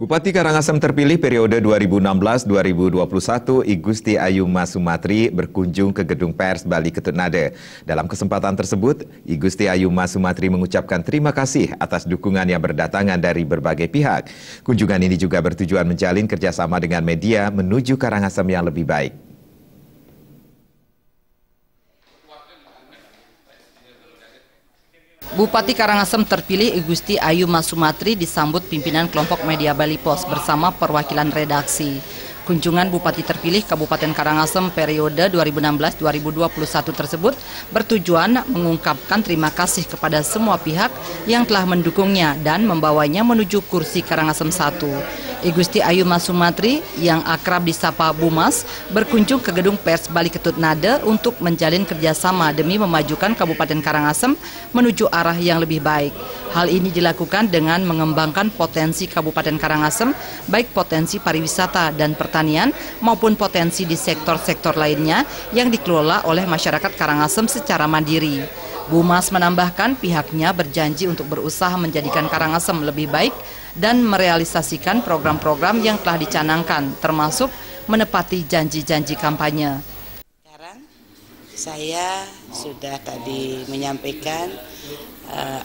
Bupati Karangasem terpilih periode 2016-2021, I Gusti Ayu Mas Sumatri berkunjung ke Gedung Pers Bali Ketutnade. Dalam kesempatan tersebut, I Gusti Ayu Mas Sumatri mengucapkan terima kasih atas dukungan yang berdatangan dari berbagai pihak. Kunjungan ini juga bertujuan menjalin kerjasama dengan media menuju Karangasem yang lebih baik. Bupati Karangasem terpilih I Gusti Ayu Mas Sumatri disambut pimpinan kelompok media Bali Pos bersama perwakilan redaksi. Kunjungan Bupati terpilih Kabupaten Karangasem periode 2016-2021 tersebut bertujuan mengungkapkan terima kasih kepada semua pihak yang telah mendukungnya dan membawanya menuju kursi Karangasem 1. I Gusti Ayu Mas Sumatri yang akrab disapa Bumas berkunjung ke Gedung Pers Bali Ketutnade untuk menjalin kerjasama demi memajukan Kabupaten Karangasem menuju arah yang lebih baik. Hal ini dilakukan dengan mengembangkan potensi Kabupaten Karangasem, baik potensi pariwisata dan pertanian maupun potensi di sektor-sektor lainnya yang dikelola oleh masyarakat Karangasem secara mandiri. Bumas menambahkan pihaknya berjanji untuk berusaha menjadikan Karangasem lebih baik dan merealisasikan program-program yang telah dicanangkan, termasuk menepati janji-janji kampanye. Sekarang saya sudah tadi menyampaikan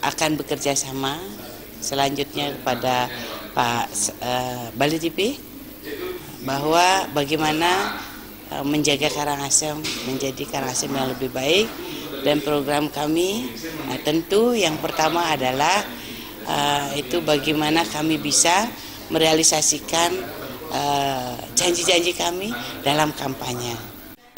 akan bekerja sama selanjutnya kepada Pak Bali TV bahwa bagaimana menjaga Karangasem menjadi Karangasem yang lebih baik, dan program kami tentu yang pertama adalah itu bagaimana kami bisa merealisasikan janji-janji kami dalam kampanye.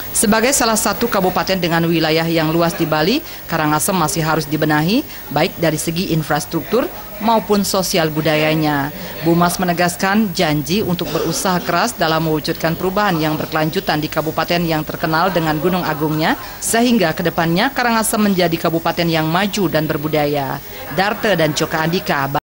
Sebagai salah satu kabupaten dengan wilayah yang luas di Bali, Karangasem masih harus dibenahi, baik dari segi infrastruktur maupun sosial budayanya. Bumas menegaskan janji untuk berusaha keras dalam mewujudkan perubahan yang berkelanjutan di kabupaten yang terkenal dengan Gunung Agungnya, sehingga kedepannya Karangasem menjadi kabupaten yang maju dan berbudaya. Darte dan Joka Andika.